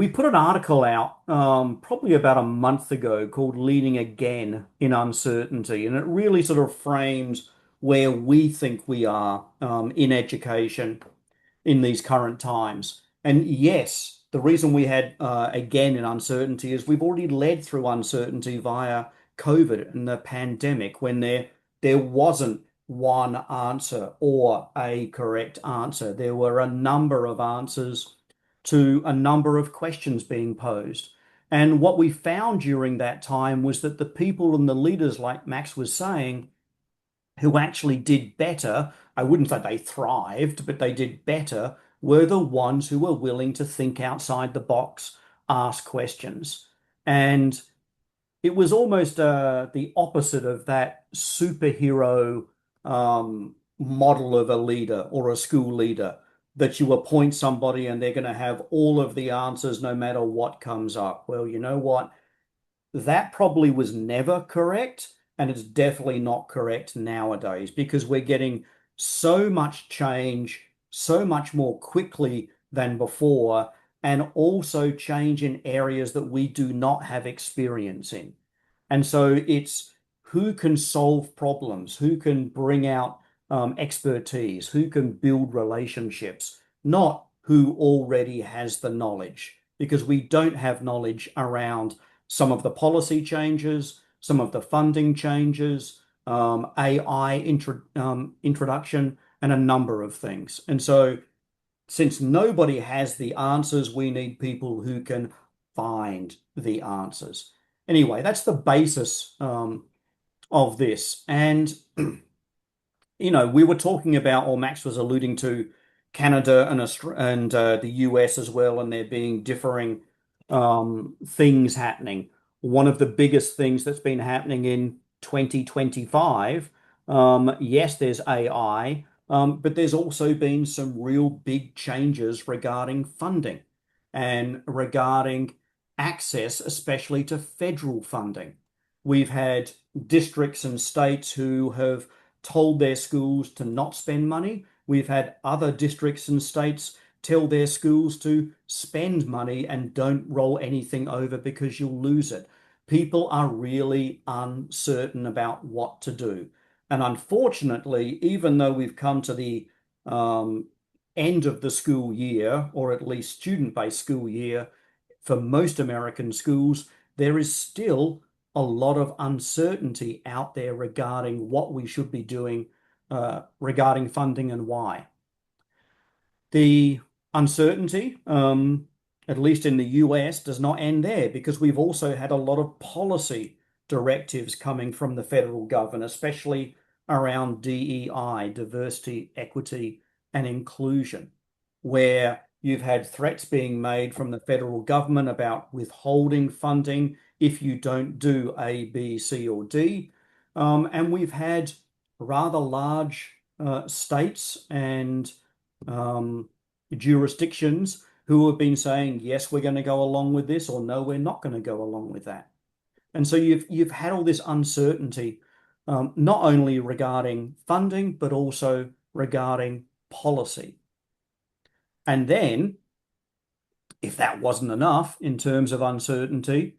We put an article out probably about a month ago called Leading Again in Uncertainty, and it really sort of frames where we think we are in education in these current times. And yes, the reason we had again in uncertainty is we've already led through uncertainty via COVID and the pandemic when there wasn't one answer or a correct answer. There were a number of answers to a number of questions being posed. And what we found during that time was that the people and the leaders, like Max was saying, who actually did better, I wouldn't say they thrived, but they did better, were the ones who were willing to think outside the box, ask questions. And it was almost the opposite of that superhero model of a leader or a school leader, that you appoint somebody and they're going to have all of the answers no matter what comes up. Well, you know what? That probably was never correct, and it's definitely not correct nowadays because we're getting so much change so much more quickly than before, and also change in areas that we do not have experience in. And so it's who can solve problems, who can bring out expertise, who can build relationships, not who already has the knowledge, because we don't have knowledge around some of the policy changes, some of the funding changes, introduction, and a number of things. And so, since nobody has the answers, we need people who can find the answers. Anyway, that's the basis of this. And, we were talking about, or Max was alluding to, Canada and the US as well, and there being differing things happening. One of the biggest things that's been happening in 2025, yes, there's AI, but there's also been some real big changes regarding funding and regarding access, especially to federal funding. We've had districts and states who have told their schools to not spend money. We've had other districts and states tell their schools to spend money and don't roll anything over because you'll lose it. People are really uncertain about what to do. And unfortunately, even though we've come to the end of the school year, or at least student-based school year, for most American schools, there is still a lot of uncertainty out there regarding what we should be doing regarding funding and why. The uncertainty, at least in the US, does not end there because we've also had a lot of policy directives coming from the federal government, especially around DEI, diversity, equity, and inclusion, where you've had threats being made from the federal government about withholding funding if you don't do A, B, C, or D. And we've had rather large states and jurisdictions who have been saying, yes, we're going to go along with this, or no, we're not going to go along with that. And so you've had all this uncertainty, not only regarding funding, but also regarding policy. And then, if that wasn't enough in terms of uncertainty,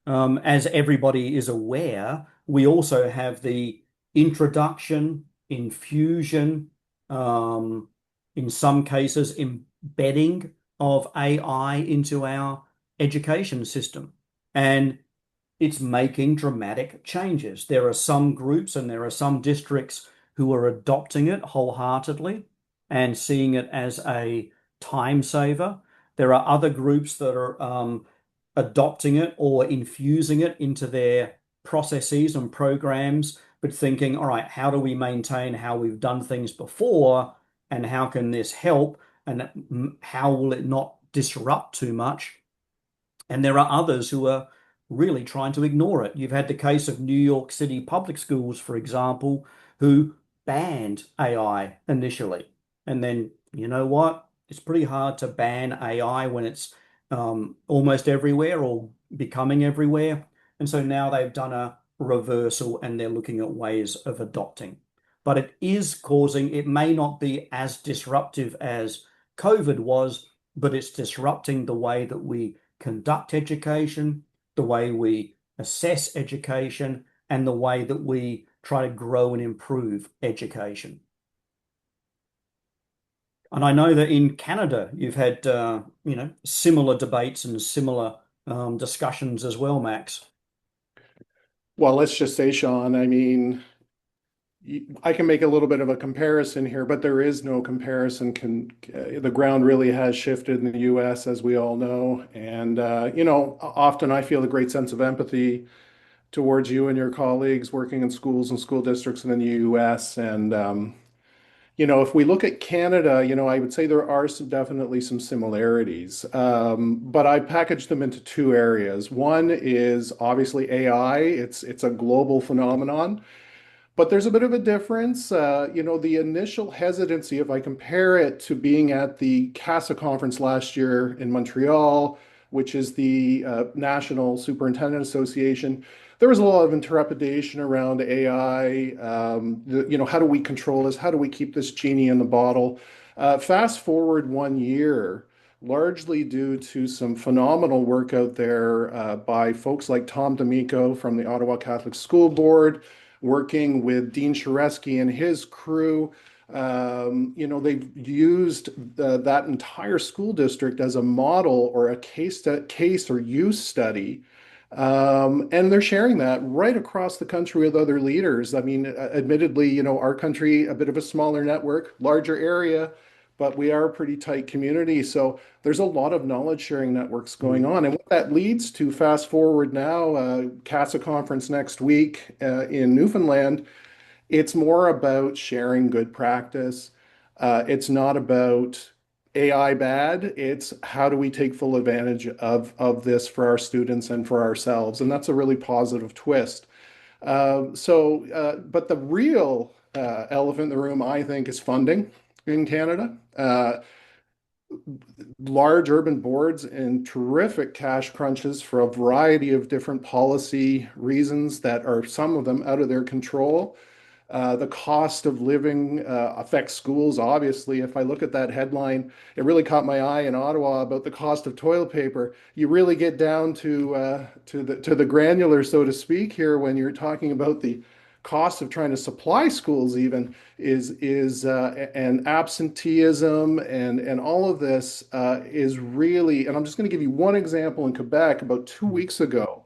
as everybody is aware, we also have the introduction, infusion, in some cases, embedding of AI into our education system. And it's making dramatic changes. There are some groups and there are some districts who are adopting it wholeheartedly and seeing it as a time saver. There are other groups that are adopting it or infusing it into their processes and programs, but thinking, all right, how do we maintain how we've done things before, and how can this help, and how will it not disrupt too much? And there are others who are really trying to ignore it. You've had the case of New York City public schools, for example, who banned AI initially. And then, you know what? It's pretty hard to ban AI when it's almost everywhere or becoming everywhere. And so now they've done a reversal and they're looking at ways of adopting. But it is causing, it may not be as disruptive as COVID was, but it's disrupting the way that we conduct education, the way we assess education, and the way that we try to grow and improve education. And I know that in Canada, you've had, similar debates and similar discussions as well, Max. Well, let's just say, Sean, I mean, I can make a little bit of a comparison here, but there is no comparison. The ground really has shifted in the US, as we all know. And, often I feel a great sense of empathy towards you and your colleagues working in schools and school districts in the US. And, if we look at Canada, I would say there are definitely some similarities, but I package them into two areas. One is obviously AI. It's a global phenomenon. But there's a bit of a difference. The initial hesitancy, if I compare it to being at the CASA conference last year in Montreal, which is the National Superintendent Association, there was a lot of trepidation around AI. How do we control this? How do we keep this genie in the bottle? Fast forward 1 year, largely due to some phenomenal work out there by folks like Tom D'Amico from the Ottawa Catholic School Board, working with Dean Sharesky and his crew. They've used that entire school district as a model or a case or use study. And they're sharing that right across the country with other leaders. I mean, admittedly, our country, a bit of a smaller network, larger area, but we are a pretty tight community. So there's a lot of knowledge sharing networks going Mm. on. And what that leads to, fast forward now, CASA conference next week in Newfoundland, it's more about sharing good practice. It's not about AI bad. It's how do we take full advantage of this for our students and for ourselves. And that's a really positive twist. But the real elephant in the room, I think, is funding in Canada. Large urban boards and terrific cash crunches for a variety of different policy reasons that are some of them out of their control. The cost of living affects schools. Obviously, if I look at that headline, it really caught my eye in Ottawa about the cost of toilet paper. You really get down to the granular, so to speak, here when you're talking about the cost of trying to supply schools. Even is and absenteeism and all of this is really. And I'm just going to give you one example in Quebec about 2 weeks ago.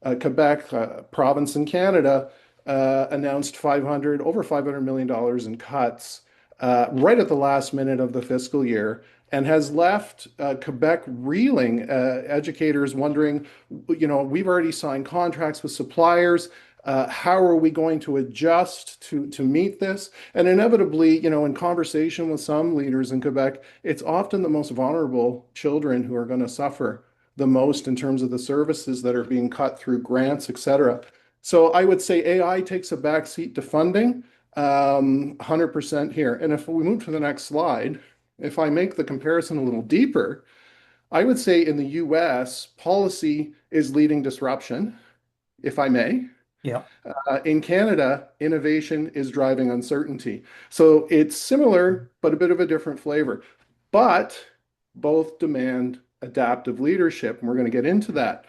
Quebec province in Canada announced over $500 million in cuts right at the last minute of the fiscal year and has left Quebec reeling, educators wondering, we've already signed contracts with suppliers. How are we going to adjust to meet this? And inevitably, in conversation with some leaders in Quebec, it's often the most vulnerable children who are going to suffer the most in terms of the services that are being cut through grants, et cetera. So I would say AI takes a backseat to funding, 100% here. And if we move to the next slide, if I make the comparison a little deeper, I would say in the US, policy is leading disruption, if I may. Yeah. In Canada, innovation is driving uncertainty. So it's similar, but a bit of a different flavor. But both demand adaptive leadership, and we're going to get into that.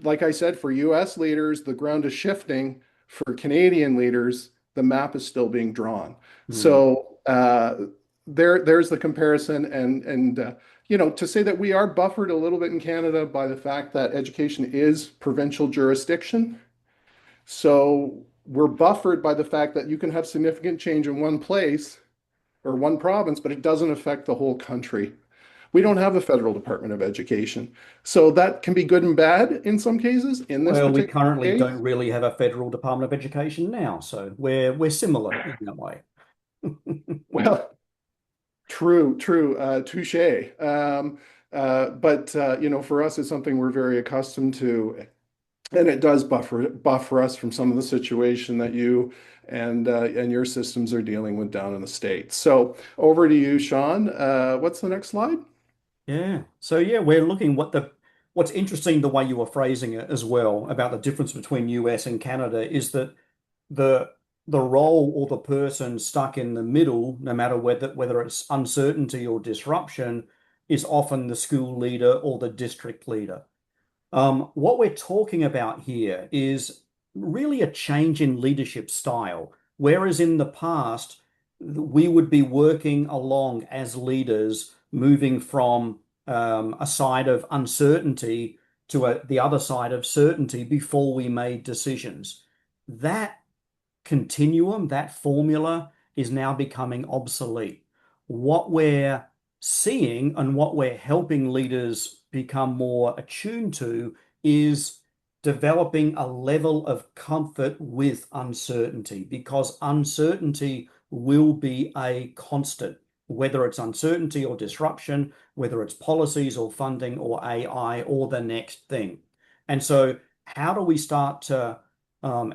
Like I said, for US leaders, the ground is shifting. For Canadian leaders, the map is still being drawn. Mm. So there's the comparison, and to say that we are buffered a little bit in Canada by the fact that education is provincial jurisdiction. So we're buffered by the fact that you can have significant change in one place or one province, but it doesn't affect the whole country. We don't have a federal Department of Education. So that can be good and bad in some cases. In this Well, we particular currently don't case, really have a federal Department of Education now, so we're similar in that way. well, true, touche. But for us, it's something we're very accustomed to, and it does buffer us from some of the situation that you and your systems are dealing with down in the States. So over to you, Sean. What's the next slide? Yeah. So yeah, we're looking what's interesting the way you were phrasing it as well about the difference between US and Canada is that the the role or the person stuck in the middle, no matter whether it's uncertainty or disruption, is often the school leader or the district leader. What we're talking about here is really a change in leadership style. Whereas in the past, we would be working along as leaders, moving from a side of uncertainty to the other side of certainty before we made decisions. That continuum, that formula is now becoming obsolete. What we're seeing and what we're helping leaders become more attuned to is developing a level of comfort with uncertainty because uncertainty will be a constant, whether it's uncertainty or disruption, whether it's policies or funding or AI or the next thing. And so, how do we start to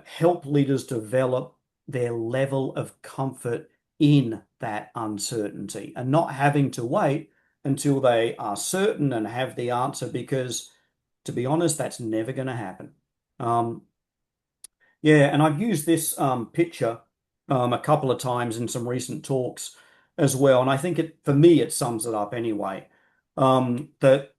help leaders develop their level of comfort in that uncertainty and not having to wait until they are certain and have the answer? Because, to be honest, that's never going to happen. Um, yeah, and I've used this picture a couple of times in some recent talks as well, and I think for me, it sums it up anyway. That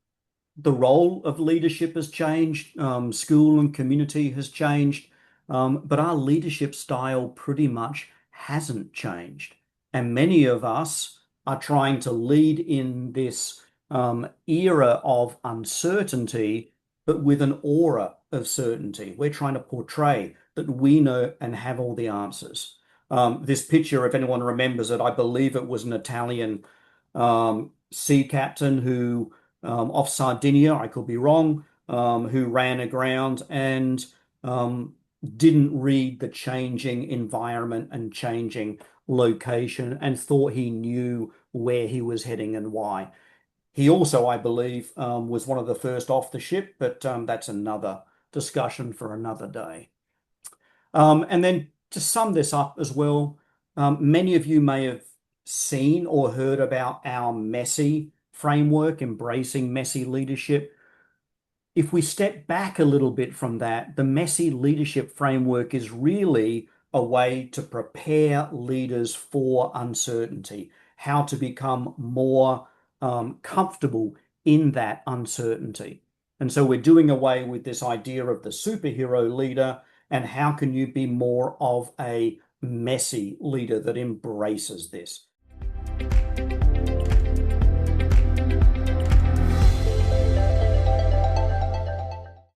the role of leadership has changed, school and community has changed, but our leadership style pretty much hasn't changed. And many of us are trying to lead in this era of uncertainty, but with an aura of certainty. We're trying to portray that we know and have all the answers. This picture, if anyone remembers it, I believe it was an Italian sea captain who off Sardinia, I could be wrong, who ran aground and um, didn't read the changing environment and changing location and thought he knew where he was heading and why. He also, I believe, was one of the first off the ship, but that's another discussion for another day. And then to sum this up as well, many of you may have seen or heard about our messy framework, embracing messy leadership. If we step back a little bit from that, the messy leadership framework is really a way to prepare leaders for uncertainty, how to become more comfortable in that uncertainty. And so we're doing away with this idea of the superhero leader and how can you be more of a messy leader that embraces this?